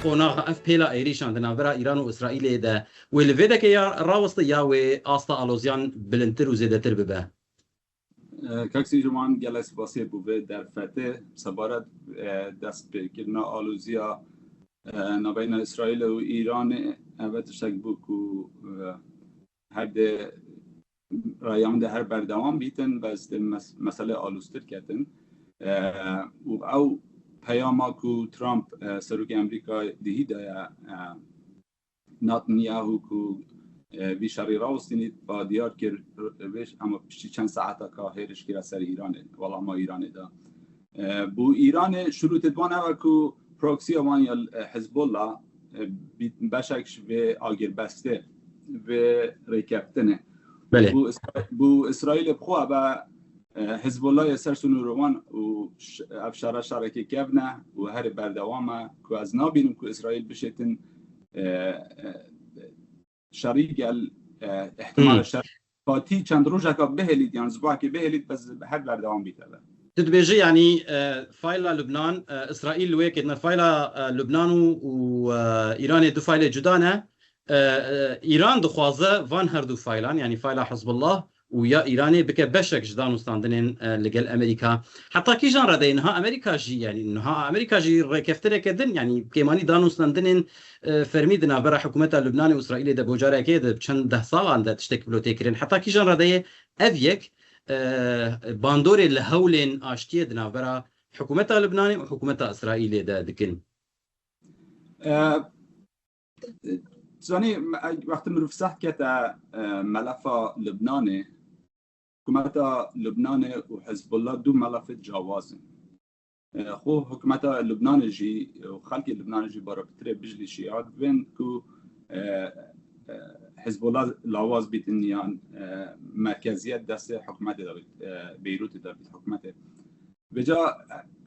قناغ اف بيلا ايريشان دنابرا ايران واسرائيل ده والفيدك يا راوست يا واسطا الوزيان بلنتر وزيدتر ببه کاکسی جمان جلس باسی بوده در فته سبارت دست به کردن آلوزیا نبین اسرائیل و ایران البته شک بود که هر ده رایان ده هر بردوام بیتن بس مسئله آلوستر کردن و او پیاما که ترامپ سروک امریکا دهی دایا نتانیاهو که وی شری راوستینید با دیار که روش اما پشتی چند ساعت که هرش که سر ایرانه والا ما ایرانه دا بو ایران شروع تدوانه و که پروکسی آمان یا حزب الله بشکش و آگر بسته و ریکفتنه بو اسرائیل بخواه با حزب الله سرسون روان و افشار شرکه کبنه و هر بردوامه که از نابینم که اسرائیل بشتن شریک احتمال شرکاتی چند روزه که بهلید یعنی زباع که بهلید بس هر بردوام بیتره تدبيجي يعني فايلا لبنان اسرائيل ويكتنا فايلا لبنان وايران دو فايلا جدانه ايران دخوازه فان هر دو فايلان يعني فايلا حزب الله ويا ايراني بك بشك جدان وستاندنين لقل امريكا حتى كي جان ردينها امريكا جي يعني انها امريكا جي ركفتره كدن يعني كيماني دانو ستاندنين فرميدنا برا حكومتها اللبناني واسرائيل ده بوجاره كده چند ده سال عند تشتك بلوتيكرين حتى كي جان رديه افيك باندوري لهولين آشتيه دنابرا حكومتها اللبناني وحكومتها إسرائيل ده دكن. زاني وقت مروف صح كتا ملفا لبناني حكومتها لبناني وحزب الله دو ملف جوازن. خو حكومتها لبناني جي وخلق لبناني جي برا بتري بجلي شيعات بين كو حزب الله لاواز بیتنیان مرکزیت دست حکومت دارید بیروت دارید حکومت بجا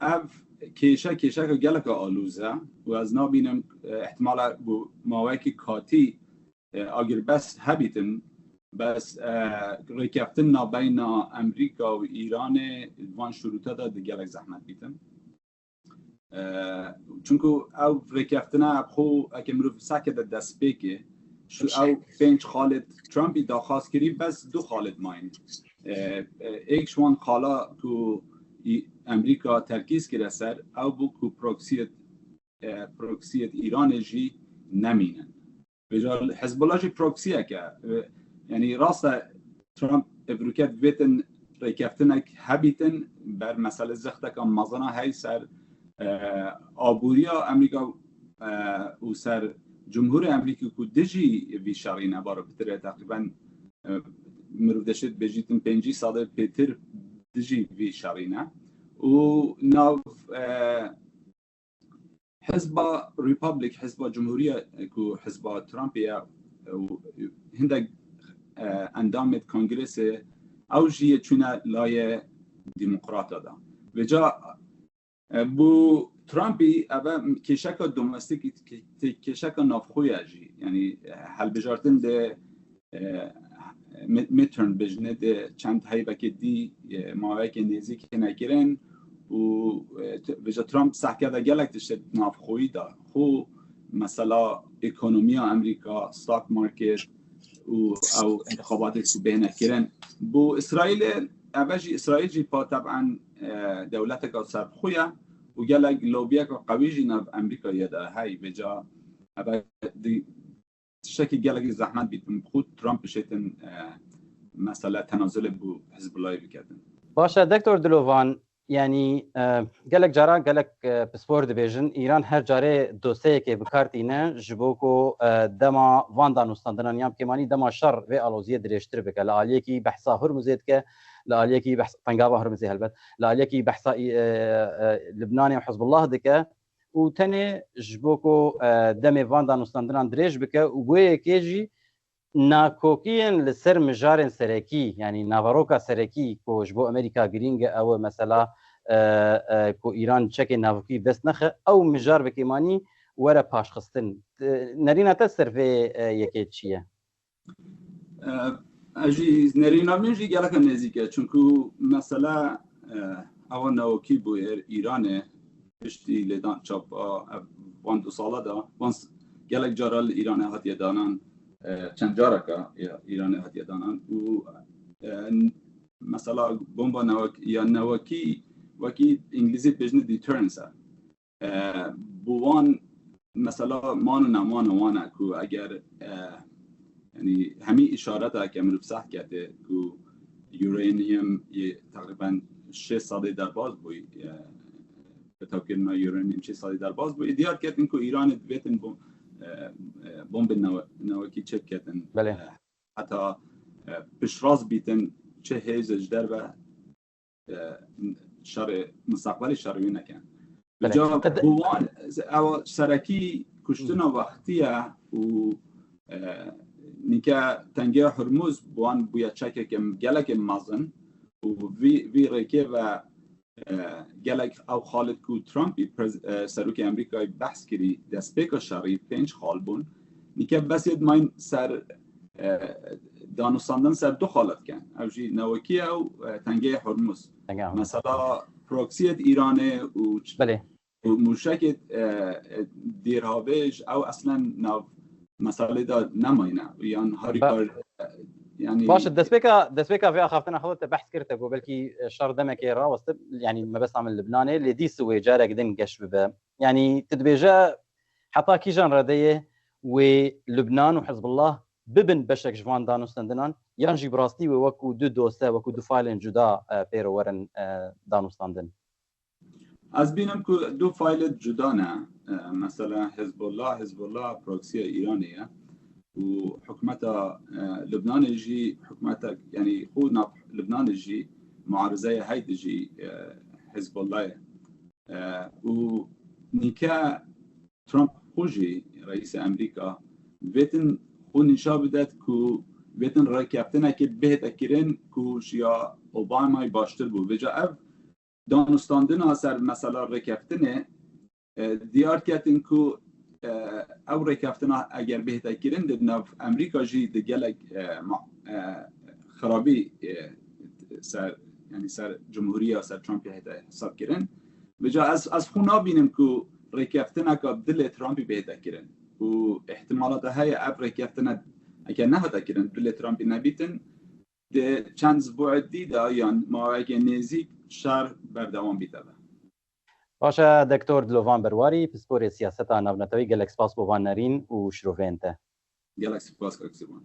اف کیشه که گلک آلوزه و از نابینم احتمال بو ماوکی کاتی اگر بس هبیتن بس رکفتن نابین امریکا و ایران وان شروطه داد گلک زحمت بیتن چونکو او رکفتن ابخو اگه مروف سکه دست بکه شو او بینچ خالد ترامپی داخواست کری بس دو خالد ماین ایک شوان خالا کو امریکا ترکیز کرده سر او بو کو پروکسیت ایران جی نمینن بجا حزب الله جی پروکسیه که یعنی راست ترامپ ابروکت ویتن ریکفتنک هبیتن بر مسئله زخته که مزانه های سر آبوریا امریکا و سر جمهور امریکا که دجی ویشاری نباره بتره تقریبا مروف دشت بجیتن 5 ساله پیتر دجی ویشاری نه و ناو حزب ریپابلیک حزب جمهوری که حزب ترامپیا هندک اندامت کنگرس اوجی چونه لای دموکرات دا و جا بو ترامپی اول کشک دومستیک کشک نافخوی اجی یعنی حل بجارتن ده میترن بجنه ده چند هایی بکی دی ماوی که نیزی که نگیرن و بجا ترامپ سحکه ده گلک تشت نافخوی دا خو مثلا اکونومی امریکا ستاک مارکت او انتخابات که به نگیرن بو اسرائیل اولی اسرائیل جی پا طبعا دولت که سر خویه و گلک لوبیا که قوی جناب امریکا یاده های بجا اول شکی گلک زحمت بیتون خود ترامپ شیتن مسئله تنازل بو حزب الله بکردن. باشه دکتر دلوان یعنی گلک جارا گلک پسپور دیویژن ایران هر جاره دوسته که بکارتینه جبوکو دما واندان استاندنان یام کمانی دما شر و آلوزیه درشتر بکه لعالیه کی بحثا هرمزید که لعالیه کی بحث طنجابه هرمزی هلبت لعالیه کی بحثا لبنان و حزب الله دکه و تنه جبوکو دم واندان استاندنان درش بکه و گویه کیجی ناکوکین لسر مجارن سرکی یعنی ناواروکا سرکی کو جبو امریکا گرینگ او مثلا کو ایران چک ناوکی بس نخ او مجار بکیمانی ورا پاش خستن نرینا تسر في یکی چیه اجی نرینا میجی گلک نزدیکه چونکو مثلا او ناوکی بو ایران پشتی لیدان چاپ وان 2 ساله دا وان گلک جارال ایران هاتیه دانان چند جاره که ایران هاتیه دانان و مثلا بمب نوکی وکی انگلیسی بجنه دیترنس بوان مثلا مان وانه که اگر یعنی همین اشارت که من بسح کرده که یورانیم تقریبا 6 ساله در باز بوی به توکر ما یورانیم 6 ساله در باز بوی دیار کردن که ایران بیتن بمب نوکی چپ کردن بله حتی پشراز بیتن چه هیزش در و مستقبل شروعی نکن بجا بوان او سرکی کشتنا وقتیه و نیکه تنگه هرمز بوان بویا چکه که گلک مازن و وی ریکه و گلک او خالد کو ترامپی سروک امریکای بحث کری دسپیک شرعی 5 خال بون نیکه بسید ماین سر دانستاندن سر 2 خالت کن او جی نوکی او تنگه هرمز مثلا پروکسیت ایرانه و بله و موشک دیرهاویج او اصلا نو مسئله دا نماینه یعنی هاری کار يعني باش دسبيكا في اخافتنا خلطت بحث كرتك وبلكي شر دمك راوست يعني ما بس عمل لبناني اللي دي سوي جارك دين قش ببا يعني تدبيجا حتى كي جان رديه ولبنان وحزب الله ببن بشك جوان دانو ستندنان يانجي براستي وكو دو دوستا وكو دو فايلن جدا بيرو ورن دانو ستندن از بینم که 2 فایل جدا نه مثلا حزب الله پروکسی ایرانیه و حکومت لبنان جی حکومت یعنی خود لبنان جی معارضه هید جی حزب الله و نیکه ترامپ خوشی رئیس امریکا ویتن خود نشا بدد که ویتن رکفتنه که بهت کرن که شیا اوباما باشتر بود وجا اف دانستاندن سر مثلا رکفتنه دیار کردن که او رکفتنه اگر بهتر کردن در امریکا جی دگلک خرابی سر یعنی سر جمهوری سر ترامپ حساب کردن بجا از خونا بینم که رکفتنه که دل ترامپی بهتر کردن و احتمالات های اب رکفتنه اگر نه هتا کردن دل ترامپی نبیتن ده چند اسبوع دیده یا مواقع نزدیک شهر بردوام بیده باشه دکتر دلوان برواری پسپور سیاست نونتوی گلکس پاس بوان نرین و شروفینته گلکس پاس کاکسیبان